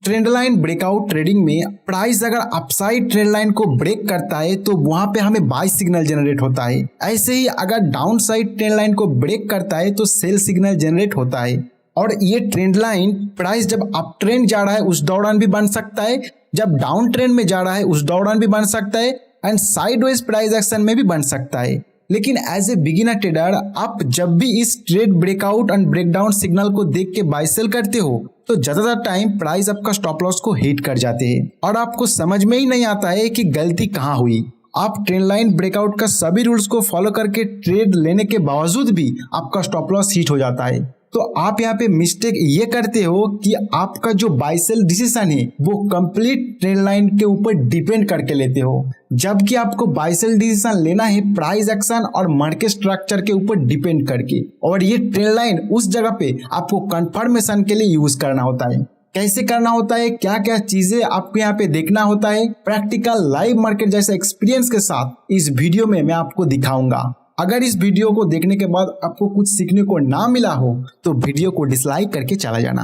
Trend line breakout trading में price अगर upside trend line को ब्रेक करता है तो वहां पे हमें बाय सिग्नल जनरेट होता है। ऐसे ही अगर डाउन साइड ट्रेंड लाइन को ब्रेक करता है तो सेल सिग्नल जनरेट होता है। और ये ट्रेंड लाइन प्राइस जब अप ट्रेंड जा रहा है उस दौरान भी बन सकता है, जब डाउन ट्रेंड में जा रहा है उस दौरान भी बन सकता है, एंड साइडवेज प्राइस एक्शन में भी बन सकता है। लेकिन एज ए बिगिनर ट्रेडर आप जब भी इस trade breakout and breakdown signal को देख के बाय सेल करते हो तो ज्यादातर टाइम प्राइस आपका स्टॉप लॉस को हिट कर जाते हैं और आपको समझ में ही नहीं आता है कि गलती कहाँ हुई। आप ट्रेंड लाइन ब्रेकआउट का सभी रूल्स को फॉलो करके ट्रेड लेने के बावजूद भी आपका स्टॉप लॉस हिट हो जाता है। तो आप यहाँ पे मिस्टेक ये करते हो कि आपका जो बाय सेल डिसीजन है वो कंप्लीट ट्रेंड लाइन के ऊपर डिपेंड करके लेते हो, जबकि आपको बाय सेल डिसीजन लेना है प्राइस एक्शन और मार्केट स्ट्रक्चर के ऊपर डिपेंड करके। और ये ट्रेंड लाइन उस जगह पे आपको कंफर्मेशन के लिए यूज करना होता है। कैसे करना होता है, क्या क्या चीजें आपको यहाँ पे देखना होता है, प्रैक्टिकल लाइव मार्केट जैसा एक्सपीरियंस के साथ इस वीडियो में मैं आपको दिखाऊंगा। अगर इस वीडियो को देखने के बाद आपको कुछ सीखने को ना मिला हो तो वीडियो को डिसलाइक करके चला जाना।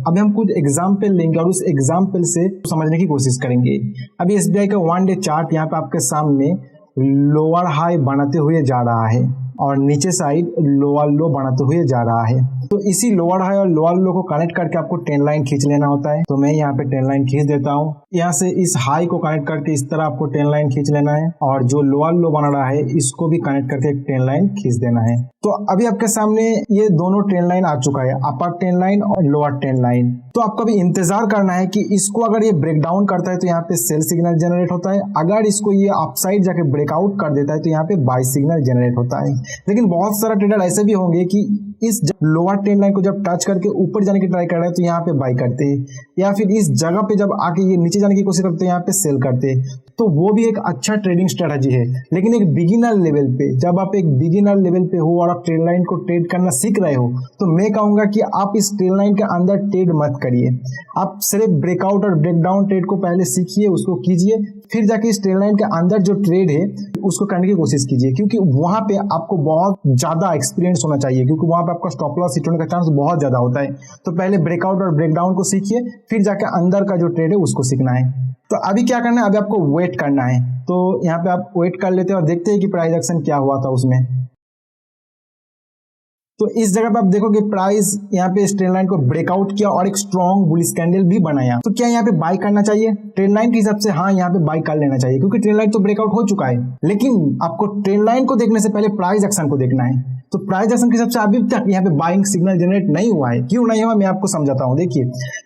अभी हम कुछ एग्जाम्पल लेंगे और उस एग्जाम्पल से समझने की कोशिश करेंगे। अभी एसबीआई का वन डे चार्ट यहाँ पे आपके सामने लोअर हाई बनाते हुए जा रहा है और नीचे साइड लोअर लो बनाते हुए जा रहा है। तो इसी लोअर हाई और लोअर लो को कनेक्ट करके आपको ट्रेंड लाइन खींच लेना होता है। तो मैं यहाँ पे ट्रेंड लाइन खींच देता हूँ। यहाँ से इस हाई को कनेक्ट करके इस तरह आपको ट्रेंड लाइन खींच लेना है और जो लोअर लो बना रहा है इसको भी कनेक्ट करके एक ट्रेंड लाइन खींच देना है। तो अभी आपके सामने ये दोनों ट्रेंड लाइन आ चुका है, अपर ट्रेंड लाइन और लोअर ट्रेंड लाइन। तो आपको अभी इंतजार करना है कि इसको अगर ये ब्रेक डाउन करता है तो यहाँ पे सेल सिग्नल जनरेट होता है, अगर इसको ये अपसाइड जाके ब्रेकआउट कर देता है तो यहाँ पे बाय सिग्नल जनरेट होता है। लेकिन बहुत सारा ट्रेडर ऐसे भी होंगे कि इस लोअर ट्रेंड लाइन को जब टच करके ऊपर जाने की ट्राई कर रहे हैं तो यहाँ पे बाय करते हैं, या फिर इस जगह पे जब आके ये नीचे जाने की कोशिश करते हैं यहाँ पे सेल करते हैं। तो वो भी एक अच्छा ट्रेडिंग स्ट्रेटजी है। लेकिन एक बिगिनर लेवल पे, जब आप एक बिगिनर लेवल पे हो और आप ट्रेड लाइन को ट्रेड करना सीख रहे हो तो मैं कहूंगा कि आप इस ट्रेड लाइन के अंदर ट्रेड मत करिए। आप सिर्फ ब्रेकआउट और ब्रेकडाउन ट्रेड को पहले सीखिए, उसको कीजिए, फिर जाके इस ट्रेड लाइन के अंदर जो ट्रेड है उसको करने की कोशिश कीजिए, क्योंकि वहां पे आपको बहुत ज्यादा एक्सपीरियंस होना चाहिए, क्योंकि वहां पे आपका स्टॉप लॉस हिट होने का चांस बहुत ज्यादा होता है। तो पहले ब्रेकआउट और ब्रेकडाउन को सीखिए, फिर जाके अंदर का जो ट्रेड है उसको सीखना है। तो अभी क्या करना है, अभी आपको वेट करना है। तो यहाँ पे आप वेट कर लेते हैं और देखते हैं कि प्राइस एक्शन क्या हुआ था उसमें। तो इस जगह पे आप देखोगे प्राइस यहाँ पे इस ट्रेंड लाइन को ब्रेकआउट किया और एक स्ट्रॉन्ग बुलिश कैंडल भी बनाया। तो क्या यहाँ पे बाय करना चाहिए? ट्रेंड लाइन के हिसाब से हाँ, यहाँ पे बाय कर लेना चाहिए, क्योंकि ट्रेंड लाइन तो ब्रेकआउट हो चुका है। लेकिन आपको ट्रेंड लाइन को देखने से पहले प्राइस एक्शन को देखना है। तो प्राइस एक्शन के हिसाब से अभी तक यहाँ पे बाइंग सिग्नल जनरेट नहीं हुआ है। क्यों नहीं हुआ मैं आपको समझाता हूँ। देखिए,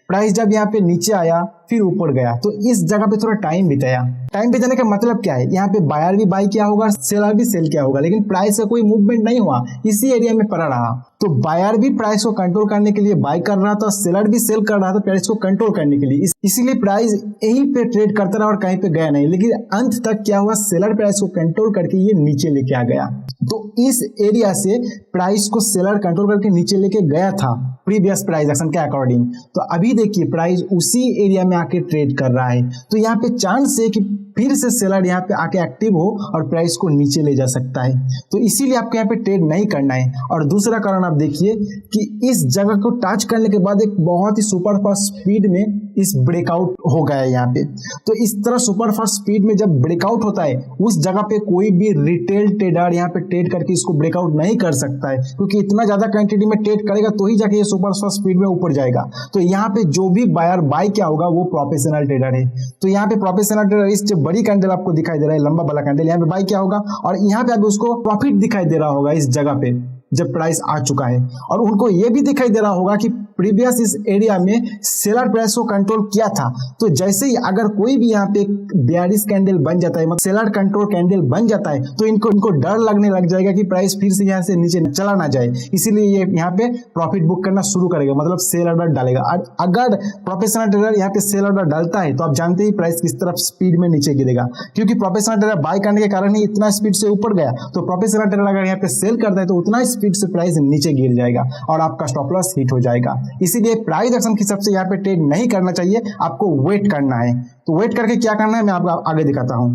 प्राइस जब यहाँ पे नीचे आया फिर ऊपर गया तो इस जगह पे थोड़ा टाइम बिताया। टाइम बिताने का मतलब क्या है, यहाँ पे बायर भी बाय किया होगा, सेलर भी सेल किया होगा, लेकिन प्राइस का कोई मूवमेंट नहीं हुआ, इसी एरिया में पड़ा रहा। तो बायर भी प्राइस को कंट्रोल करने के लिए बाय कर रहा था, सेलर भी सेल कर रहा था प्राइस को कंट्रोल करने के लिए, इसीलिए प्राइस यहीं पे ट्रेड करता रहा और कहीं पे गया नहीं। लेकिन अंत तक क्या हुआ, सेलर प्राइस को कंट्रोल करके ये नीचे लेके आ गया। तो इस एरिया से प्राइस को सेलर कंट्रोल करके नीचे लेके गया था प्रीवियस प्राइस एक्शन के अकॉर्डिंग। तो अभी देखिए प्राइस उसी एरिया में आके ट्रेड कर रहा है। तो यहाँ पे चांस है कि फिर से सेलर यहाँ पे आके एक्टिव हो और प्राइस को नीचे ले जा सकता है। तो इसीलिए आपको यहाँ पे ट्रेड नहीं करना है। और दूसरा कारण आप देखिए कि इस जगह को टच करने के बाद एक बहुत ही सुपर फास्ट स्पीड में इस ब्रेकआउट हो गया है यहाँ पे। तो इस तरह सुपर फास्ट स्पीड में जब ब्रेकआउट होता है उस जगह पे कोई भी रिटेल ट्रेडर यहाँ पे ट्रेड करके इसको ब्रेकआउट नहीं कर सकता है, क्योंकि इतना ज्यादा क्वांटिटी में ट्रेड करेगा तो ही जाके ये सुपर फास्ट स्पीड में ऊपर जाएगा। तो यहाँ पे जो भी बायर बाय क्या होगा वो प्रोफेशनल ट्रेडर है। तो यहाँ पे प्रोफेशनल ट्रेडर इस जो बड़ी कैंडल आपको दिखाई दे रहा है, लंबा वाला कैंडल, यहाँ पे बाय क्या होगा और यहाँ पे अभी उसको प्रॉफिट दिखाई दे रहा होगा इस जगह पे जब प्राइस आ चुका है। और उनको ये भी दिखाई दे रहा होगा कि प्रीवियस इस एरिया में सेलर प्राइस को कंट्रोल किया था। तो जैसे ही अगर कोई भी यहाँ पे बेयरिश कैंडल बन जाता है, मतलब सेलर कंट्रोल कैंडल बन जाता है, तो इनको डर लगने लग जाएगा कि प्राइस फिर से यहाँ से नीचे चला ना जाए। इसीलिए ये यहाँ पे प्रॉफिट बुक करना शुरू करेगा, मतलब सेल ऑर्डर डालेगा। अगर प्रोफेशनल ट्रेडर यहाँ पे सेल ऑर्डर डालता है तो आप जानते ही प्राइस किस तरफ स्पीड में नीचे गिरेगा, क्योंकि प्रोफेशनल ट्रेडर बाय करने के कारण ही इतना स्पीड से ऊपर गया। तो प्रोफेशनल ट्रेडर अगर यहाँ पे सेल करता है तो उतना स्पीड से प्राइस नीचे गिर जाएगा और आपका स्टॉप लॉस हिट हो जाएगा। इसीलिए प्राइस एक्शन के हिसाब से यहाँ पे ट्रेड नहीं करना चाहिए, आपको वेट करना है। तो वेट करके क्या करना है मैं आपको आगे दिखाता हूं।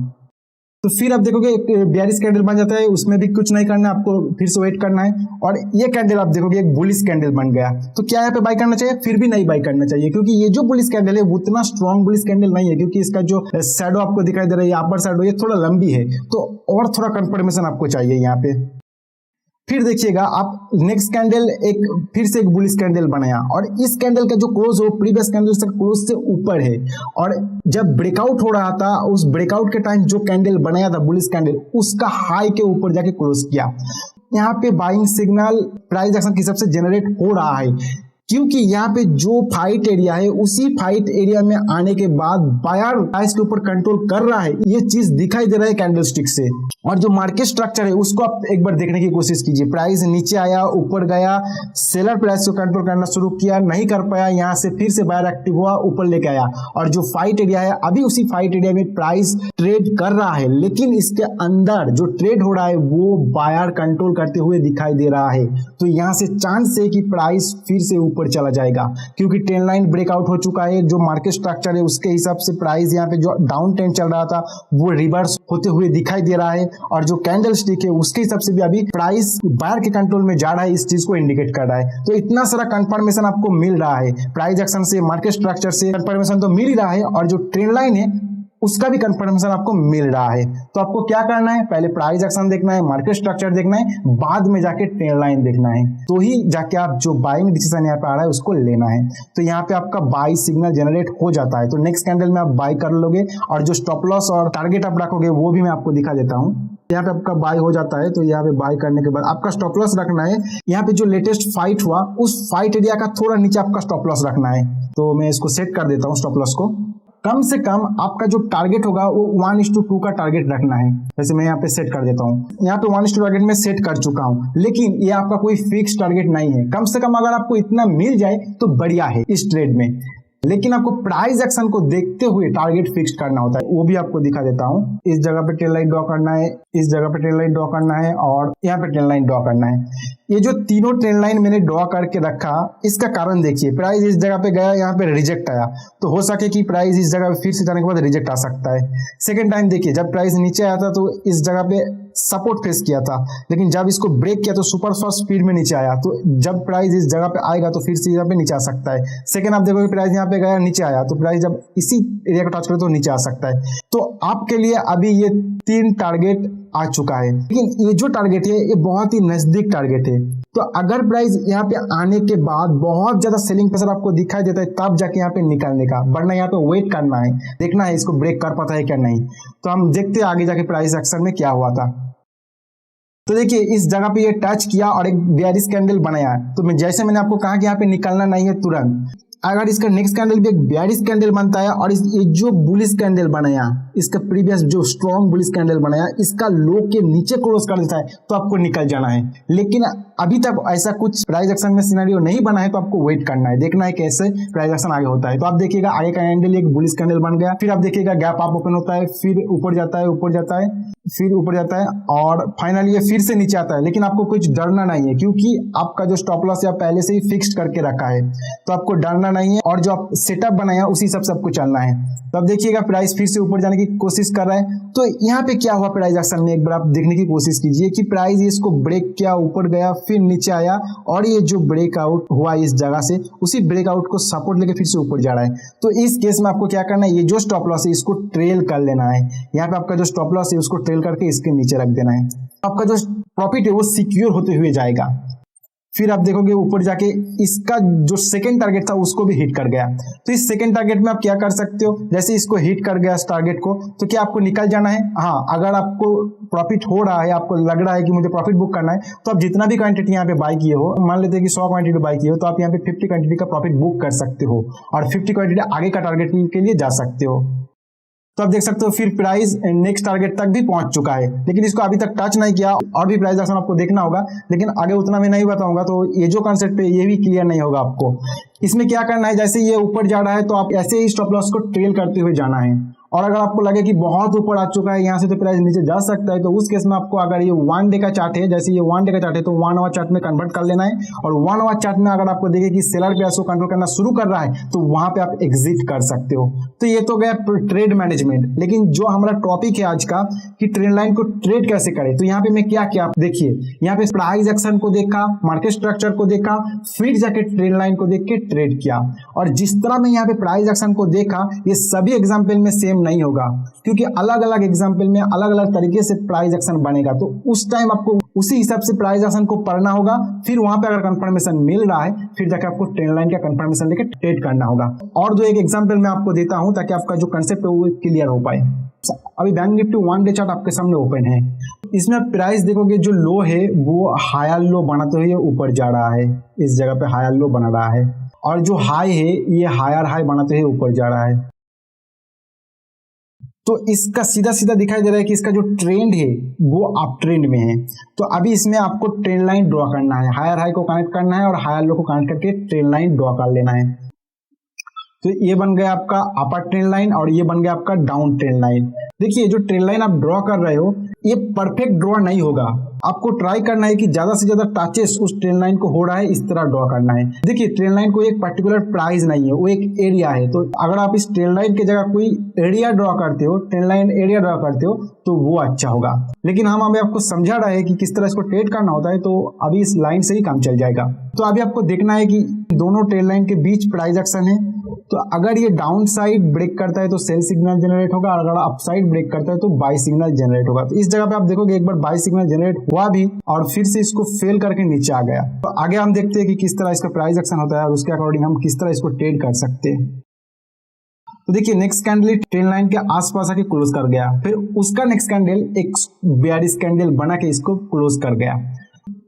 तो फिर आप देखोगे एक बेयरिश कैंडल बन जाता है, उसमें भी कुछ नहीं करना है आपको, फिर से वेट करना है। और ये कैंडल आप देखोगे एक बुलिश कैंडल बन गया, तो क्या यहाँ पे बाई करना चाहिए? फिर भी नहीं बाई करना चाहिए, क्योंकि ये जो बुलिश कैंडल है वो उतना स्ट्रॉन्ग बुलिश कैंडल नहीं है, क्योंकि इसका जो शैडो आपको दिखाई दे रहा है अपर शैडो ये थोड़ा लंबी है, तो और थोड़ा कंफर्मेशन आपको चाहिए यहाँ पे। फिर देखिएगा आप नेक्स्ट कैंडल फिर से एक बुलिश कैंडल बनाया, और इस कैंडल का जो क्लोज हो प्रीवियस कैंडल से क्लोज से ऊपर है, और जब ब्रेकआउट हो रहा था उस ब्रेकआउट के टाइम जो कैंडल बनाया था बुलिश कैंडल उसका हाई के ऊपर जाके क्लोज किया। यहाँ पे बाइंग सिग्नल प्राइस एक्शन के हिसाब से जनरेट हो रहा है, क्योंकि यहाँ पे जो फाइट एरिया है उसी फाइट एरिया में आने के बाद बायर प्राइस के ऊपर कंट्रोल कर रहा है, ये चीज दिखाई दे रहा है कैंडलस्टिक से। और जो मार्केट स्ट्रक्चर है उसको आप एक बार देखने की कोशिश कीजिए। प्राइस नीचे आया, ऊपर गया, सेलर प्राइस को कंट्रोल करना शुरू किया, नहीं कर पाया, यहाँ से फिर से बायर एक्टिव हुआ, ऊपर लेके आया, और जो फाइट एरिया है अभी उसी फाइट एरिया में प्राइस ट्रेड कर रहा है, लेकिन इसके अंदर जो ट्रेड हो रहा है वो बायर कंट्रोल करते हुए दिखाई दे रहा है। तो यहाँ से चांस है कि प्राइस फिर से ऊपर चला जाएगा, क्योंकि ट्रेंड लाइन ब्रेकआउट हो चुका है। जो मार्केट स्ट्रक्चर है उसके हिसाब से प्राइस यहाँ पे जो डाउन ट्रेंड चल रहा था वो रिवर्स होते हुए दिखाई दे रहा है, और जो कैंडल स्टिक है उसके हिसाब से भी अभी प्राइस बायर के कंट्रोल में जा रहा है, इस चीज को इंडिकेट कर रहा है। तो इतना सारा कंफर्मेशन आपको मिल रहा है, प्राइस एक्शन से, मार्केट स्ट्रक्चर से कंफर्मेशन तो मिल ही रहा है, और जो ट्रेंड लाइन है उसका भी कंफर्मेशन आपको मिल रहा है। तो आपको क्या करना है? पहले प्राइस एक्शन देखना है, मार्केट स्ट्रक्चर देखना है, बाद में जाके ट्रेंड लाइन देखना है, तो ही जाके आप जो बाइंग डिसीजन यहाँ पे आ रहा है उसको लेना है। तो यहाँ पे आपका बाई सिग्नल जनरेट हो जाता है, तो नेक्स्ट कैंडल में आप बाई कर लोगे, और जो स्टॉप लॉस और टारगेट आप रखोगे वो भी मैं आपको दिखा देता हूँ। यहाँ पे आपका बाई हो जाता है, तो यहाँ पे बाई करने के बाद आपका स्टॉप लॉस रखना है। यहाँ पे जो लेटेस्ट फाइट हुआ उस फाइट एरिया का थोड़ा नीचे आपका स्टॉप लॉस रखना है। तो मैं इसको सेट कर देता हूँ स्टॉप लॉस को। कम से कम आपका जो टारगेट होगा वो 1:2 का टारगेट रखना है। जैसे मैं यहाँ पे सेट कर देता हूँ, यहाँ पे 1:2 टारगेट में सेट कर चुका हूँ, लेकिन ये आपका कोई फिक्स टारगेट नहीं है। कम से कम अगर आपको इतना मिल जाए तो बढ़िया है इस ट्रेड में, लेकिन आपको प्राइस एक्शन को देखते हुए टारगेट फिक्स करना होता है, वो भी आपको दिखा देता हूँ। इस जगह पे ट्रेंड लाइन ड्रॉ करना है, इस जगह पे ट्रेंड लाइन ड्रॉ करना है, और यहाँ पे ट्रेंड लाइन ड्रॉ करना है। ये जो तीनों ट्रेंड लाइन मैंने ड्रॉ करके रखा, इसका कारण देखिए, प्राइस इस जगह पे गया, यहाँ पे रिजेक्ट आया, तो हो सके कि प्राइस इस जगह पे फिर से जाने के बाद रिजेक्ट आ सकता है। सेकेंड टाइम देखिए, जब प्राइस नीचे आया था तो इस जगह पे सपोर्ट फेस किया था, लेकिन जब इसको ब्रेक किया तो सुपर फास्ट स्पीड में नीचे आया। तो जब प्राइस इस जगह पे आएगा तो फिर से यहाँ पे नीचे आ सकता है। सेकंड आप देखोगे प्राइस यहाँ पे गया, नीचे आया, तो प्राइस जब इसी एरिया को टच करे तो नीचे आ सकता है। तो आपके लिए अभी ये 3 टारगेट आ चुका है, लेकिन ये जो टारगेट है ये बहुत ही नजदीक टारगेट है। तो अगर प्राइस यहाँ पे आने के बाद बहुत ज्यादा सेलिंग प्रेशर आपको दिखाई देता है, तब जाके यहाँ पे निकलने का, वरना यहाँ पे वेट करना है, देखना है इसको ब्रेक कर पाता है क्या नहीं। तो हम देखते हैं आगे जाके प्राइस एक्शन में क्या हुआ था। तो देखिए इस जगह पे ये टच किया और एक बेयरिश कैंडल बनाया, तो मैं जैसे मैंने आपको कहा कि यहाँ पे निकलना नहीं है तुरंत। अगर इसका नेक्स्ट कैंडल भी एक बेयरिश कैंडल बनता है और ये जो बुलिश कैंडल बनाया, इसका प्रीवियस जो स्ट्रॉन्ग बुलिश कैंडल बनाया, इसका लो के नीचे क्लोज कर देता है, तो आपको निकल जाना है। लेकिन अभी तक ऐसा कुछ प्राइस एक्शन में सिनेरियो नहीं बना है, तो आपको वेट करना है, देखना है कैसे प्राइस एक्शन आगे होता है। तो आप देखिएगा आगे का कैंडल एक बुलिश कैंडल बन गया, फिर आप देखिएगा गैप अप ओपन होता है, फिर ऊपर जाता है, ऊपर जाता है, फिर ऊपर जाता है, और फाइनली ये फिर से नीचे आता है। लेकिन आपको कुछ डरना नहीं है, क्योंकि आपका जो स्टॉप लॉस या पहले से ही फिक्स करके रखा है, तो आपको डरना नहीं है, और जो आप सेटअप बनाया उसी सब सबको चलना है। तो अब देखिएगा प्राइस फिर से ऊपर जाने की कोशिश कर रहा है। तो यहाँ पे क्या हुआ प्राइस एक्शन में, एक बार आप देखने की कोशिश कीजिए कि प्राइस इसको ब्रेक किया, ऊपर गया, फिर नीचे आया, और ये जो ब्रेकआउट हुआ इस जगह से, उसी ब्रेकआउट को सपोर्ट लेके फिर से ऊपर जा रहा है। तो इस केस में आपको क्या करना है, ये जो स्टॉप लॉस है इसको ट्रेल कर लेना है। यहाँ पे आपका जो स्टॉप लॉस है उसको ट्रेल करके इसके नीचे रख देना है। आपका जो प्रॉफिट है वो सिक्योर होते हुए जाएगा। फिर आप देखोगे ऊपर जाके इसका जो सेकंड टारगेट था उसको भी हिट कर गया। तो इस सेकंड टारगेट में आप क्या कर सकते हो, जैसे इसको हिट कर गया इस टारगेट को, तो क्या आपको निकल जाना है? हाँ, अगर आपको प्रॉफिट हो रहा है, आपको लग रहा है कि मुझे प्रॉफिट बुक करना है, तो आप जितना भी क्वांटिटी यहाँ पे बाय किए हो, मान लेते हैं कि 100 क्वांटिटी बाय किए हो, तो आप यहाँ पे 50 क्वांटिटी का प्रॉफिट बुक कर सकते हो, और 50 क्वांटिटी आगे का टारगेट के लिए जा सकते हो। तो आप देख सकते हो फिर प्राइस नेक्स्ट टारगेट तक भी पहुंच चुका है, लेकिन इसको अभी तक टच नहीं किया, और भी प्राइस एक्शन आपको देखना होगा, लेकिन आगे उतना मैं नहीं बताऊंगा। तो ये जो कॉन्सेप्ट है ये भी क्लियर नहीं होगा आपको। इसमें क्या करना है, जैसे ये ऊपर जा रहा है तो आप ऐसे ही स्टॉप लॉस को ट्रेल करते हुए जाना है, और अगर आपको लगे कि बहुत ऊपर आ चुका है, यहाँ से तो प्राइस नीचे जा सकता है, तो उस केस में आपको अगर ये 1 डे का चार्ट है, जैसे ये 1 डे का चार्ट है, तो 1 आवर चार्ट में कन्वर्ट कर लेना है। और 1 आवर चार्ट में अगर आपको देखे कि सेलर प्राइस को कंट्रोल करना शुरू कर रहा है, तो वहां पे आप एग्जिट कर सकते हो। तो ये तो गया ट्रेड मैनेजमेंट। लेकिन जो हमारा टॉपिक है आज का कि ट्रेंड लाइन को ट्रेड कैसे करें, तो यहाँ पे मैं क्या किया देखिए, यहाँ पे प्राइस एक्शन को देखा, मार्केट स्ट्रक्चर को देखा, फिर जाके ट्रेंड लाइन को देख के ट्रेड किया। और जिस तरह मैं यहाँ पे प्राइस एक्शन को देखा, ये सभी एग्जाम्पल में सेम नहीं होगा, क्योंकि अलग अलग एग्जाम्पल में अलग अलग तरीके से प्राइस एक्शन बनेगा। तो उस टाइम आपको उसी हिसाब से प्राइस एक्शन को पढ़ना होगा। फिर वहां पे अगर कंफर्मेशन मिल रहा है, फिर जाके आपको ट्रेंड लाइन का कंफर्मेशन लेके ट्रेड करना होगा। और जो एक एग्जाम्पल मैं आपको देता हूं ताकि आपका जो कंसेप्ट है वो क्लियर हो पाए। अभी बैंक निफ्टी 1 डे चार्ट आपके सामने ओपन है। इसमें प्राइस देखोगे, जो लो है वो हायर लो बनाते हुए ऊपर जा रहा है, इस जगह पे हायर लो बना रहा है, और जो हाई है ये हायर हाई बनाते हुए ऊपर जा रहा है। तो इसका सीधा सीधा दिखाई दे रहा है कि इसका जो ट्रेंड है वो अप ट्रेंड में है। तो अभी इसमें आपको ट्रेंड लाइन ड्रॉ करना है, हायर हाई को कनेक्ट करना है और हायर लो को कनेक्ट करके ट्रेंड लाइन ड्रॉ कर लेना है। तो ये बन गया आपका अपर ट्रेंड लाइन और ये बन गया आपका डाउन ट्रेंड लाइन। देखिए, जो ट्रेंड लाइन आप ड्रॉ कर रहे हो ये परफेक्ट ड्रॉ नहीं होगा। आपको ट्राई करना है कि ज्यादा से ज्यादा टचेस उस ट्रेंड लाइन को हो रहा है, इस तरह ड्रॉ करना है। देखिए, ट्रेंड लाइन को एक पर्टिकुलर प्राइस नहीं है, वो एक एरिया है। तो अगर आप इस ट्रेंड लाइन की जगह कोई एरिया ड्रॉ करते हो, ट्रेंड लाइन एरिया ड्रॉ करते हो, तो वो अच्छा होगा। लेकिन हम अभी आपको समझा रहे हैं कि किस तरह इसको ट्रेड करना होता है, तो अभी इस लाइन से ही काम चल जाएगा। तो अभी आपको देखना है कि दोनों ट्रेंड लाइन के बीच प्राइस एक्शन है। तो अगर ये डाउन साइड ब्रेक करता है तो सेल सिग्नल जनरेट होगा, और अगर अप साइड ब्रेक करता है तो बाय सिग्नल जनरेट होगा। तो इस जगह पे आप देखोगे एक बार बाय सिग्नल जनरेट हुआ भी और फिर से इसको फेल करके नीचे आ गया। तो आगे हम देखते हैं कि किस तरह इसका प्राइस एक्शन होता है और उसके अकॉर्डिंग हम किस तरह इसको ट्रेड कर सकते हैं। तो देखिए, नेक्स्ट कैंडल ट्रेंड लाइन के आसपास आके क्लोज कर गया, फिर उसका नेक्स्ट कैंडल एक बेयरिश कैंडल बना के इसको क्लोज कर गया।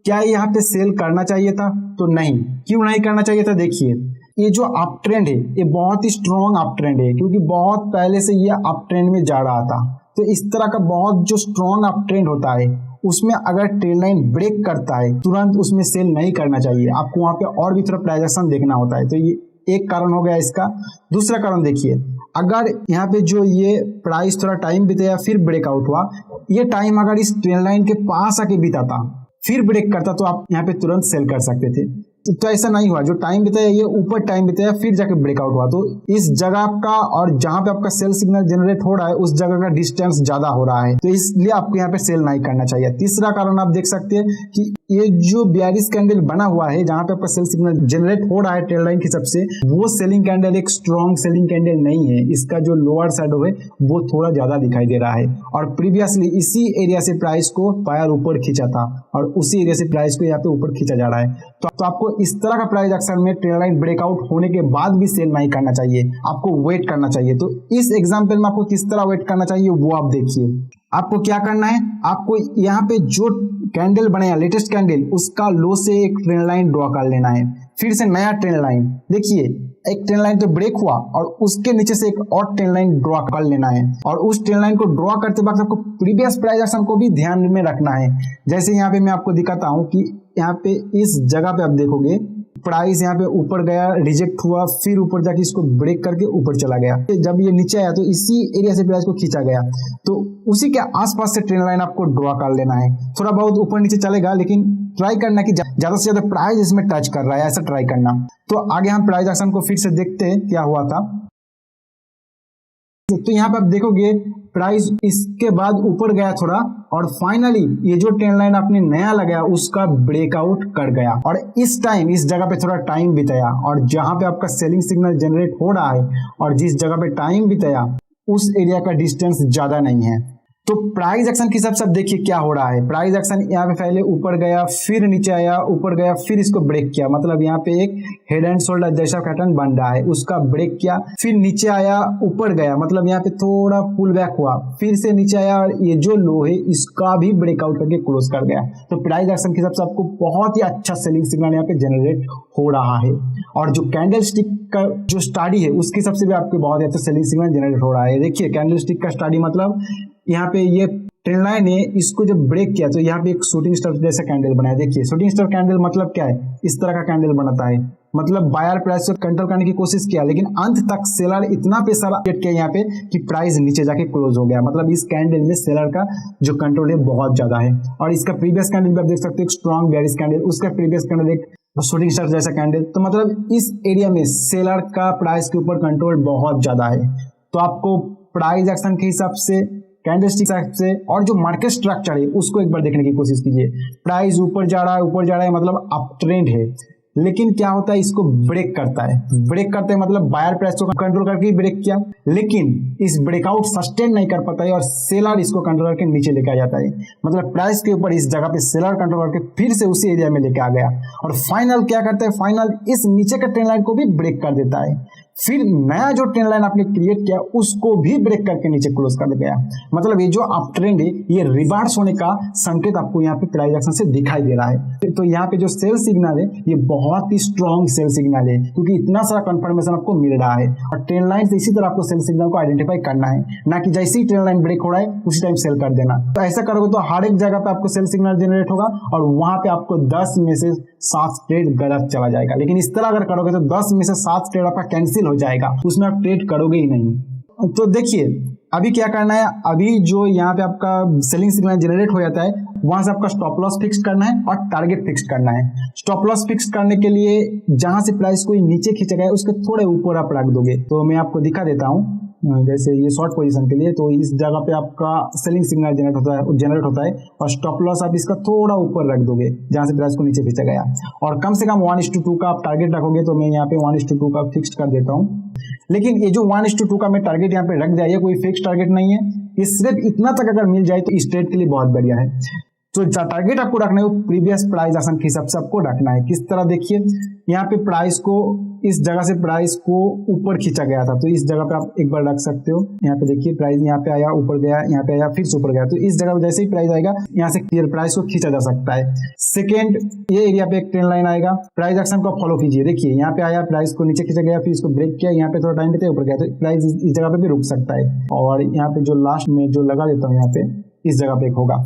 क्या यहाँ पे सेल करना चाहिए था? तो नहीं। क्यों नहीं करना चाहिए था? देखिए, ये जो अप ट्रेंड है ये बहुत ही स्ट्रॉन्ग अप ट्रेंड है, क्योंकि बहुत पहले से ये अप ट्रेंड में जा रहा था। तो इस तरह का बहुत जो स्ट्रॉन्ग अप ट्रेंड होता है उसमें अगर ट्रेंड लाइन ब्रेक करता है तुरंत उसमें सेल नहीं करना चाहिए। आपको वहां पे और भी थोड़ा प्राइस एक्शन देखना होता है। तो ये एक कारण हो गया इसका। दूसरा कारण देखिए, अगर यहाँ पे जो ये प्राइस थोड़ा टाइम बीतेगा फिर ब्रेकआउट हुआ, ये टाइम अगर इस ट्रेंड लाइन के पास आके बीता फिर ब्रेक करता तो आप यहाँ पे तुरंत सेल कर सकते थे। तो ऐसा नहीं हुआ, जो टाइम बिताया ये ऊपर टाइम बिताया फिर जाके ब्रेकआउट हुआ। तो इस जगह का और जहां पे आपका सेल सिग्नल जनरेट हो रहा है उस जगह का डिस्टेंस ज्यादा हो रहा है, तो इसलिए आपको यहाँ पे सेल नहीं करना चाहिए। तीसरा कारण आप देख सकते हैं कि ये जो बेयरिश कैंडल बना हुआ है जहां पे आपका सेल सिग्नल जनरेट हो रहा है ट्रेंड लाइन की सबसे, वो सेलिंग कैंडल एक स्ट्रॉन्ग सेलिंग कैंडल नहीं है। इसका जो लोअर शैडो है वो थोड़ा ज्यादा दिखाई दे रहा है, और प्रीवियसली इसी एरिया से प्राइस को बायर ऊपर खींचा था और उसी एरिया से प्राइस को यहाँ पे ऊपर खींचा जा रहा है। तो आपको इस तरह का प्राइस एक्शन में ट्रेंड लाइन ब्रेकआउट होने के बाद भी सेल नहीं करना चाहिए, आपको वेट करना चाहिए। तो इस एग्जांपल में आपको किस तरह वेट करना चाहिए वो आप देखिए। आपको क्या करना है, आपको यहाँ पे जो कैंडल बनाया लेटेस्ट कैंडल उसका लो से एक ट्रेंड लाइन ड्रॉ कर लेना है, फिर से नया ट्रेंड लाइन। देखिए, एक ट्रेंड लाइन तो ब्रेक हुआ और उसके नीचे से एक और ट्रेंड लाइन ड्रॉ कर लेना है, और उस ट्रेंड लाइन को ड्रॉ करते वक्त आपको प्रीवियस प्राइस एक्शन को भी ध्यान में रखना है। जैसे यहाँ पे मैं आपको दिखाता हूँ कि यहाँ पे इस जगह पे आप देखोगे प्राइस यहाँ पे ऊपर गया, रिजेक्ट हुआ, फिर ऊपर जाके इसको ब्रेक करके ऊपर चला गया। जब ये नीचे आया तो इसी एरिया से प्राइस को खींचा गया, तो उसी के आसपास से ट्रेंड लाइन आपको ड्रॉ कर लेना है। थोड़ा बहुत ऊपर नीचे चलेगा, लेकिन ट्राई करना कि ज्यादा से ज्यादा प्राइस इसमें टच कर रहा है, ऐसा ट्राई करना। तो आगे हम प्राइस एक्शन को फिर से देखते हैं क्या हुआ था। तो यहाँ पे आप देखोगे प्राइस इसके बाद ऊपर गया थोड़ा, और फाइनली ये जो ट्रेंड लाइन आपने नया लगाया उसका ब्रेकआउट कर गया, और इस टाइम इस जगह पे थोड़ा टाइम बिताया, और जहां पे आपका सेलिंग सिग्नल जनरेट हो रहा है और जिस जगह पे टाइम बिताया उस एरिया का डिस्टेंस ज्यादा नहीं है। तो प्राइस एक्शन के हिसाब से देखिए क्या हो रहा है। प्राइस एक्शन यहाँ पे पहले ऊपर गया, फिर नीचे आया, ऊपर गया, फिर इसको ब्रेक किया, मतलब यहाँ पे एक हेड एंड शोल्डर जैसा पैटर्न बन रहा है, उसका ब्रेक किया, फिर नीचे आया, ऊपर गया, मतलब यहाँ पे थोड़ा पुल बैक हुआ, फिर से नीचे आया, और ये जो लो है इसका भी ब्रेकआउट करके क्लोज कर गया। तो प्राइस एक्शन के हिसाब से आपको बहुत ही अच्छा सेलिंग सिग्नल यहाँ पे जनरेट हो रहा है, और जो कैंडल स्टिक का जो स्टडी है उसके हिसाब से भी आपके बहुत ही अच्छा सेलिंग सिग्नल जनरेट हो रहा है। देखिए, कैंडल स्टिक का स्टडी मतलब यहाँ पे ये ट्रेंड लाइन है, इसको जब ब्रेक किया तो यहाँ पे एक शूटिंग स्टार जैसा कैंडल बनाया। देखिए, शूटिंग स्टार कैंडल मतलब क्या है, इस तरह का कैंडल बनाता है, मतलब बायर प्राइस को कंट्रोल करने की कोशिश किया, लेकिन अंत तक सेलर इतना प्रेशर किया यहाँ पे कि प्राइस नीचे जाके क्लोज हो गया। मतलब इस कैंडल में सेलर का जो कंट्रोल है बहुत ज्यादा है। और इसका प्रीवियस कैंडल भी आप देख सकते हो, एक स्ट्रॉन्ग बेयरिश कैंडल, उसका प्रीवियस कैंडल एक शूटिंग स्टार जैसा कैंडल। तो मतलब इस एरिया में सेलर का प्राइस के ऊपर कंट्रोल बहुत ज्यादा है। तो आपको प्राइस एक्शन के हिसाब से, कैंडलस्टिक हिसाब से और जो मार्केट स्ट्रक्चर है उसको एक बार देखने की कोशिश कीजिए। प्राइस ऊपर जा रहा है, ऊपर जा रहा है, मतलब अप ट्रेंड है, लेकिन क्या होता है इसको ब्रेक करता है। ब्रेक करते हैं मतलब बायर प्राइस को कंट्रोल करके ब्रेक किया, लेकिन इस ब्रेकआउट सस्टेन नहीं कर पाता है और सेलर इसको कंट्रोल करके नीचे लेके आ जाता है। मतलब प्राइस के ऊपर इस जगह पे सेलर कंट्रोल करके फिर से उसी एरिया में लेके आ गया और फाइनल क्या करता है, फाइनल इस नीचे का ट्रेंड लाइन को भी ब्रेक कर देता है। फिर नया जो ट्रेंड लाइन आपने क्रिएट किया उसको भी ब्रेक करके नीचे क्लोज कर गया। मतलब ये जो अप ट्रेंड है ये रिवर्स होने का संकेत आपको यहाँ पे प्राइस एक्शन से दिखाई दे रहा है। तो यहाँ पे जो सेल सिग्नल है ये बहुत ही स्ट्रॉन्ग सेल सिग्नल है, क्योंकि इतना सारा कंफर्मेशन आपको मिल रहा है। और ट्रेंड लाइन से इसी तरह आपको सेल सिग्नल को आइडेंटिफाई करना है, ना कि जैसे ही ट्रेंड लाइन ब्रेक हो रहा है उसी टाइम सेल कर देना। तो ऐसा करोगे तो हर एक जगह पे आपको सेल सिग्नल जनरेट होगा और वहां पे आपको 10 में से 7 ट्रेड गलत चला जाएगा। लेकिन इस तरह अगर करोगे तो 10 में से 7 ट्रेड आपका कैंसिल हो जाएगा, उसमें आप ट्रेड करोगे ही नहीं। तो देखिए अभी क्या करना है, अभी जो यहाँ पे आपका सेलिंग सिग्नल जनरेट हो जाता है वहां से आपका स्टॉप लॉस फिक्स करना है और टारगेट फिक्स करना है। स्टॉप लॉस फिक्स करने के लिए जहां से प्राइस को नीचे खींचा गया है उसके थोड़े ऊपर आप रख दोगे। तो मैं आपको दिखा देता हूँ, जैसे ये शॉर्ट पोजीशन के लिए तो इस जगह पे आपका सेलिंग सिग्नल जनरेट होता है और स्टॉप लॉस आप इसका थोड़ा ऊपर रख दोगे जहां से प्राइस को नीचे खींचा गया। और कम से कम 1:2 का आप टारगेट रखोगे। तो मैं यहाँ पे 1:2 का फिक्स कर देता हूँ। लेकिन ये जो 1:2 का मैं टारगेट यहाँ पे रख दिया, ये कोई फिक्स टारगेट नहीं है, ये सिर्फ इतना तक अगर मिल जाए तो इस ट्रेड के लिए बहुत बढ़िया है। तो टारगेट आपको रखना है वो प्रीवियस प्राइस एक्शन के हिसाब से आपको रखना है। किस तरह, देखिए यहाँ पे प्राइस को इस जगह से प्राइस को ऊपर खींचा गया था, तो इस जगह पे आप एक बार रख सकते हो। यहाँ पे देखिए प्राइस यहाँ पे आया, ऊपर गया, यहाँ पे आया, फिर से ऊपर गया। तो इस जगह पे जैसे ही प्राइस आएगा यहाँ से क्लियर प्राइस को खींचा जा सकता है। सेकेंड, ये एरिया पे एक ट्रेंड लाइन आएगा, प्राइस एक्शन को फॉलो कीजिए। देखिए यहाँ पे आया, प्राइस को नीचे खींचा गया, फिर इसको ब्रेक किया, यहाँ पे थोड़ा टाइम देते ऊपर गया, तो प्राइस इस जगह पे भी रुक सकता है। और यहाँ पे जो लास्ट में जो लगा देता हूँ यहाँ पे इस जगह पे एक होगा।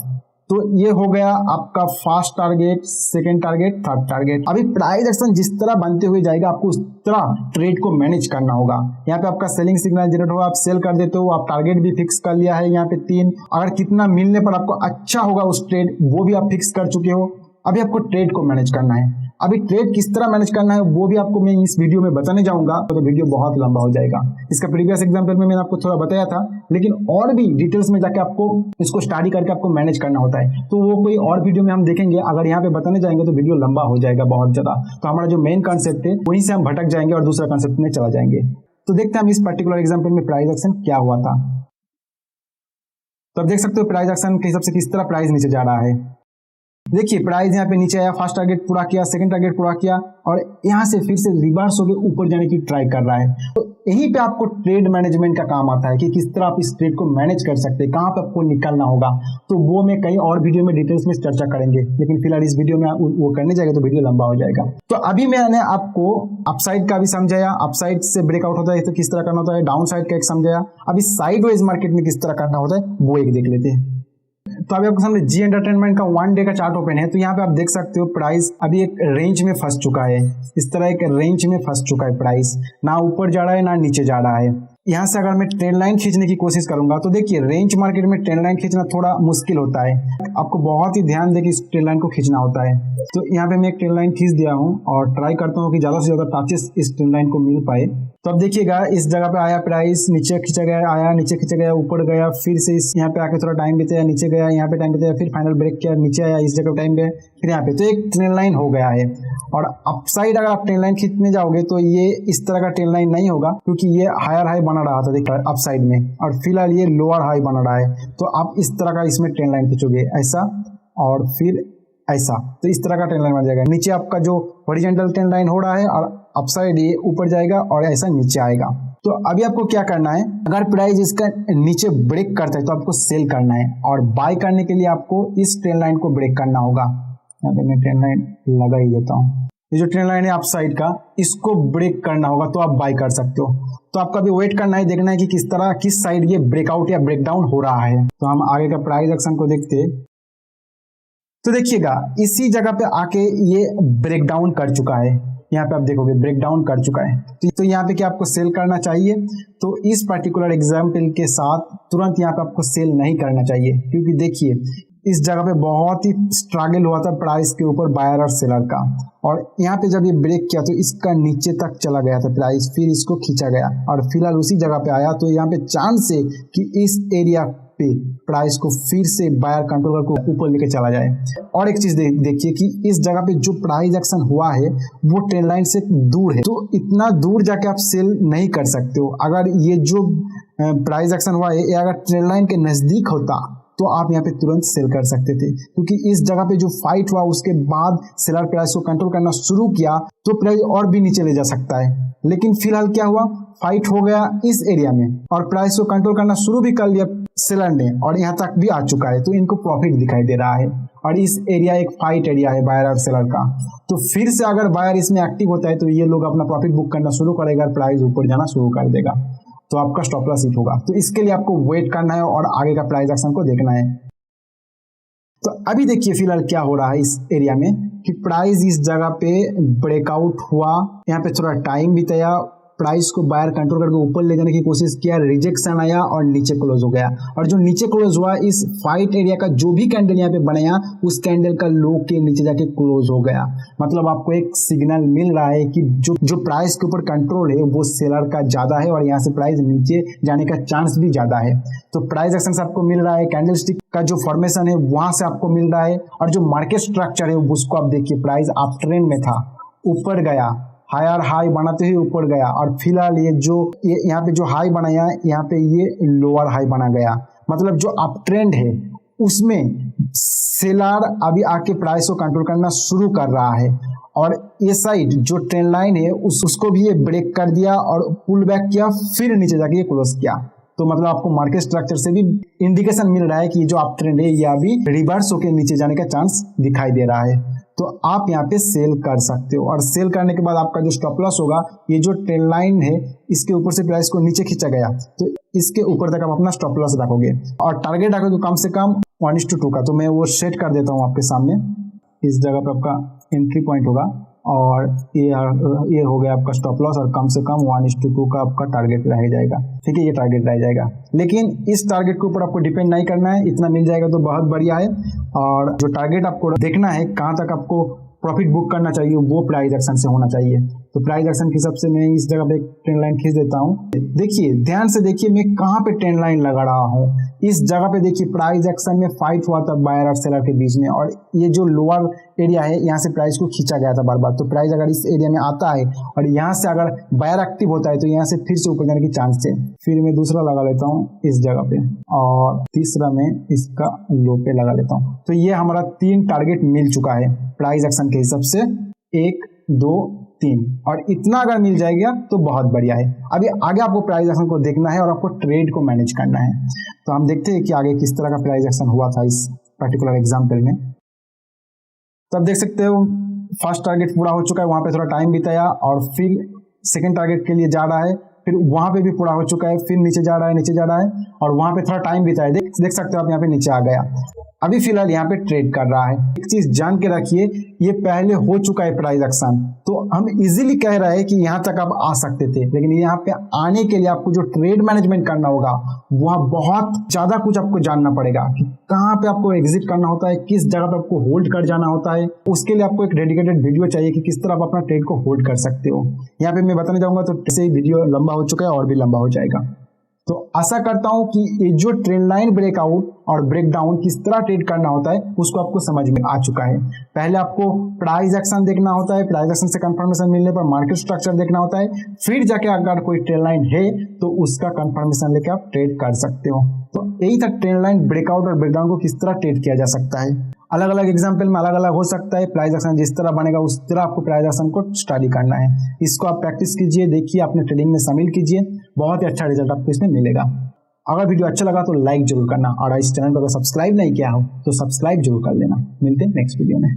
तो ये हो गया आपका first target, second target, third target. अभी प्राइस एक्शन जिस तरह बनते हुए जाएगा आपको उस तरह ट्रेड को मैनेज करना होगा। यहाँ पे आपका सेलिंग सिग्नल जनरेट होगा, आप सेल कर देते हो, आप टारगेट भी फिक्स कर लिया है यहाँ पे 3। अगर कितना मिलने पर आपको अच्छा होगा उस ट्रेड वो भी आप फिक्स कर चुके हो। अभी आपको ट्रेड को मैनेज करना है। अभी ट्रेड किस तरह मैनेज करना है वो भी आपको मैं इस वीडियो में बताने जाऊंगा, तो वीडियो बहुत लंबा हो जाएगा। इसका प्रीवियस एग्जांपल में मैंने आपको थोड़ा बताया था, लेकिन और भी डिटेल्स में जाके आपको इसको स्टडी करके आपको मैनेज करना होता है, तो वो कोई और वीडियो में हम देखेंगे। अगर यहाँ पे बताने जाएंगे तो वीडियो लंबा हो जाएगा बहुत ज्यादा। तो हमारा जो मेन कॉन्सेप्ट है वहीं से हम भटक जाएंगे और दूसरा कॉन्सेप्ट में चला जाएंगे। तो देखते हैं हम इस पर्टिकुलर एग्जाम्पल में प्राइस एक्शन क्या हुआ था। तो आप देख सकते हो प्राइस एक्शन के हिसाब से किस तरह प्राइस नीचे जा रहा है। देखिए प्राइस यहाँ पे नीचे आया, फर्स्ट टारगेट पूरा किया, सेकंड टारगेट पूरा किया और यहाँ से फिर से रिवर्स होकर ऊपर जाने की ट्राई कर रहा है। तो यहीं पे आपको ट्रेड मैनेजमेंट का काम आता है कि किस तरह आप इस ट्रेड को मैनेज कर सकते हैं, कहाँ पे आपको निकलना होगा। तो वो मैं कहीं और वीडियो में डिटेल्स में चर्चा करेंगे, लेकिन फिलहाल इस वीडियो में वो करने जाएगा तो वीडियो लंबा हो जाएगा। तो अभी मैंने आपको अपसाइड का भी समझाया, अपसाइड से ब्रेकआउट होता है तो किस तरह करना होता है, डाउन साइड का एक समझाया। अभी साइडवेज मार्केट में किस तरह करना होता है वो एक देख लेते हैं। तो अभी आपके सामने जी एंटरटेनमेंट का 1 डे का चार्ट ओपन है। तो यहाँ पे आप देख सकते हो प्राइस अभी एक रेंज में फंस चुका है, इस तरह एक रेंज में फंस चुका है प्राइस, ना ऊपर जा रहा है ना नीचे जा रहा है। यहाँ से अगर मैं ट्रेंड लाइन खींचने की कोशिश करूंगा तो देखिए रेंज मार्केट में ट्रेंड लाइन खींचना थोड़ा मुश्किल होता है, आपको बहुत ही ध्यान देकर इस ट्रेंड लाइन को खींचना होता है। तो यहाँ पे मैं एक ट्रेंड लाइन खींच दिया हूँ और ट्राई करता हूँ कि ज्यादा से ज्यादा टचेस इस ट्रेंड लाइन को मिल पाए। तो अब देखिएगा इस जगह पे आया, प्राइस नीचे खींचा गया, आया नीचे खींचा गया, ऊपर गया, फिर से इस यहाँ पे आके थोड़ा टाइम बिताया, नीचे गया, यहाँ पे टाइम बिताया, फिर फाइनल ब्रेक किया, नीचे आया, इस जगह टाइम गया, फिर यहाँ पे। तो एक ट्रेंड लाइन हो गया है। और अपसाइड अगर आप ट्रेंड लाइन खींचने जाओगे तो ये इस तरह का ट्रेंड लाइन नहीं होगा, क्योंकि ये हायर हाई बना रहा था देखिए अपसाइड में, और फिलहाल ये लोअर हाई बना रहा है। तो आप इस तरह का इसमें ट्रेंड लाइन खींचोगे ऐसा और फिर ऐसा, तो इस तरह का ट्रेंड लाइन बन जाएगा। नीचे आपका जो हॉरिजॉन्टल ट्रेंड लाइन हो रहा है और अपसाइड ये ऊपर जाएगा और ऐसा नीचे आएगा। तो अभी आपको क्या करना है, अगर प्राइस इसका नीचे ब्रेक करता है तो आपको सेल करना है, और बाय करने के लिए आपको इस ट्रेंड लाइन को ब्रेक करना होगा। यहाँ पे मैं ट्रेंड लाइन लगा ही देता हूँ। ये जो ट्रेंड लाइन है अपसाइड का, इसको ब्रेक करना होगा तो आप बाय कर सकते हो। तो आपका भी वेट करना है, देखना है कि किस तरह किस साइड ये ब्रेकआउट या ब्रेकडाउन हो रहा है। तो हम आगे का प्राइस एक्शन को देखते हैं। तो देखिएगा इसी जगह पे आके ये ब्रेकडाउन कर चुका है, यहाँ पे आप देखोगे ब्रेक डाउन कर चुका है। तो यहाँ पे क्या आपको सेल करना चाहिए? तो इस पर्टिकुलर एग्जाम्पल के साथ तुरंत यहाँ पे आपको सेल नहीं करना चाहिए, क्योंकि देखिए इस जगह पे बहुत ही स्ट्रगल हुआ था प्राइस के ऊपर बायर और सेलर का, और यहाँ पे जब ये ब्रेक किया तो इसका नीचे तक चला गया था प्राइस, फिर इसको खींचा गया और फिलहाल उसी जगह पे आया। तो यहाँ पे चांस है कि इस एरिया पे प्राइस को फिर से बायर कंट्रोलर को ऊपर लेके चला जाए। और एक चीज देखिए कि इस जगह पे जो प्राइस एक्शन हुआ है वो ट्रेंड लाइन से दूर है, तो इतना दूर जाके आप सेल नहीं कर सकते हो। अगर ये जो प्राइस एक्शन हुआ है ये अगर ट्रेंड लाइन के नजदीक होता तो आप यहाँ पे तुरंत सेल कर सकते थे, क्योंकि इस जगह पे जो फाइट हुआ उसके बाद सेलर प्राइस को कंट्रोल करना शुरू किया तो प्राइस और भी नीचे ले जा सकता है। लेकिन फिलहाल क्या हुआ, फाइट हो गया इस एरिया में और प्राइस को कंट्रोल करना शुरू भी कर लिया सेलर ने और यहाँ तक भी आ चुका है, तो इनको प्रॉफिट दिखाई दे रहा है। और इस एरिया एक फाइट एरिया है बायर और सेलर का, तो फिर से अगर बायर इसमें एक्टिव होता है तो ये लोग अपना प्रॉफिट बुक करना शुरू करेगा, प्राइस ऊपर जाना शुरू कर देगा, तो आपका स्टॉप लॉस हिट होगा। तो इसके लिए आपको वेट करना है और आगे का प्राइस एक्शन को देखना है। तो अभी देखिए फिलहाल क्या हो रहा है इस एरिया में कि प्राइस इस जगह पे ब्रेकआउट हुआ, यहाँ पे थोड़ा टाइम बिताया, प्राइस को बायर कंट्रोल करके ऊपर ले जाने की कोशिश किया, रिजेक्शन आया और नीचे क्लोज हो गया। और जो नीचे क्लोज हुआ इस फाइट एरिया का जो भी कैंडल यहाँ पे बनाया उस कैंडल का लो के नीचे जाके क्लोज हो गया। मतलब आपको एक सिग्नल मिल रहा है कि जो प्राइस के ऊपर कंट्रोल है वो सेलर का ज्यादा है और यहाँ से प्राइस नीचे जाने का चांस भी ज्यादा है। तो प्राइस एक्शन से आपको मिल रहा है, कैंडल स्टिक का जो फॉर्मेशन है वहां से आपको मिल रहा है, और जो मार्केट स्ट्रक्चर है उसको आप देखिए, प्राइस अप ट्रेंड में था, ऊपर गया, हायर हाई बनाते हुए ऊपर गया, और फिलहाल ये यहाँ पे जो हाई बनाया यहाँ पे ये लोअर हाई बना गया। मतलब जो अप ट्रेंड है उसमें सेलर अभी आके प्राइस को कंट्रोल करना शुरू कर रहा है, और ये साइड जो ट्रेंड लाइन है उसको भी ये ब्रेक कर दिया और पुल बैक किया, फिर नीचे जाके ये क्लोज किया। तो मतलब आपको मार्केट स्ट्रक्चर से भी इंडिकेशन मिल रहा है कि जो अप ट्रेंड है ये अभी रिवर्स होकर नीचे जाने का चांस दिखाई दे रहा है। तो आप यहाँ पे सेल कर सकते हो, और सेल करने के बाद आपका जो स्टॉप लॉस होगा, ये जो ट्रेंड लाइन है इसके ऊपर से प्राइस को नीचे खींचा गया तो इसके ऊपर तक आप अपना स्टॉप लॉस रखोगे, और टारगेट रखोगे कम से कम 1:2 का। तो मैं वो सेट कर देता हूँ आपके सामने। इस जगह पे आपका एंट्री पॉइंट होगा और ये हो गया आपका स्टॉप लॉस, और कम से कम 1:2 का आपका टारगेट रह जाएगा। ठीक है, ये टारगेट रह जाएगा, लेकिन इस टारगेट के ऊपर आपको डिपेंड नहीं करना है, इतना मिल जाएगा तो बहुत बढ़िया है। और जो टारगेट आपको देखना है कहाँ तक आपको प्रॉफिट बुक करना चाहिए वो प्राइस एक्शन से होना चाहिए। तो प्राइस एक्शन के हिसाब से मैं इस जगह पे एक ट्रेंड लाइन खींच देता हूँ। देखिए ध्यान से देखिए मैं कहाँ पे ट्रेंड लाइन लगा रहा हूँ। इस जगह पे देखिए प्राइस एक्शन में फाइट हुआ था बायर और सेलर के बीच में, और ये जो लोअर एरिया है यहाँ से प्राइस को खींचा गया था बार बार। तो प्राइस अगर इस एरिया में आता है और यहाँ से अगर बायर एक्टिव होता है तो यहाँ से फिर से ऊपर जाने की चांस है। फिर मैं दूसरा लगा लेता हूँ इस जगह पे, और तीसरा मैं इसका लो पे लगा लेता हूँ। तो ये हमारा 3 टारगेट मिल चुका है प्राइस एक्शन के हिसाब से, 1, 2, 3, और इतना अगर मिल जाएगा तो बहुत बढ़िया है। अभी आगे आपको प्राइस एक्शन को देखना है और आपको ट्रेड को मैनेज करना है। तो हम देखते हैं कि आगे किस तरह का प्राइस एक्शन हुआ था इस पर्टिकुलर एग्जांपल में। तो आप देख सकते हो फर्स्ट टारगेट पूरा हो चुका है, वहां पे थोड़ा टाइम बिताया, और फिर सेकंड टारगेट के लिए जा रहा है, फिर वहां पे भी पूरा हो चुका है, फिर नीचे जा रहा है, और वहां पे थोड़ा टाइम बिताया। देख सकते हो आप यहाँ पे नीचे आ गया। अभी फिलहाल यहाँ पे ट्रेड कर रहा है। एक चीज जान के रखिए, ये पहले हो चुका है प्राइस एक्शन, तो हम इजीली कह रहे हैं कि यहाँ तक आप आ सकते थे, लेकिन यहाँ पे आने के लिए आपको जो ट्रेड मैनेजमेंट करना होगा वहाँ बहुत ज्यादा कुछ आपको जानना पड़ेगा कि कहाँ पे आपको एग्जिट करना होता है, किस जगह पे आपको होल्ड कर जाना होता है। उसके लिए आपको एक डेडिकेटेड वीडियो चाहिए कि किस तरह आप अपना ट्रेड को होल्ड कर सकते हो। यहाँ पे मैं बताने जाऊंगा तो ऐसे वीडियो लंबा हो चुका है और भी लंबा हो जाएगा। तो आशा करता हूं कि ये जो ट्रेंड लाइन ब्रेकआउट और ब्रेकडाउन किस तरह ट्रेड करना होता है उसको आपको समझ में आ चुका है। पहले आपको प्राइस एक्शन देखना होता है, प्राइस एक्शन से कंफर्मेशन मिलने पर मार्केट स्ट्रक्चर देखना होता है, फिर जाके अगर कोई ट्रेंड लाइन है तो उसका कंफर्मेशन लेके आप ट्रेड कर सकते हो। तो यही था ट्रेंड लाइन ब्रेकआउट और ब्रेकडाउन को किस तरह ट्रेड किया जा सकता है। अलग अलग एग्जाम्पल में अलग अलग हो सकता है। प्राइस एक्शन जिस तरह बनेगा उस तरह आपको प्राइस एक्शन को स्टडी करना है। इसको आप प्रैक्टिस कीजिए, देखिए, अपने ट्रेडिंग में शामिल कीजिए, बहुत ही अच्छा रिजल्ट आपको इसमें मिलेगा। अगर वीडियो अच्छा लगा तो लाइक जरूर करना, और इस चैनल को अगर सब्सक्राइब नहीं किया हो तो सब्सक्राइब जरूर कर लेना। मिलते हैं नेक्स्ट वीडियो में।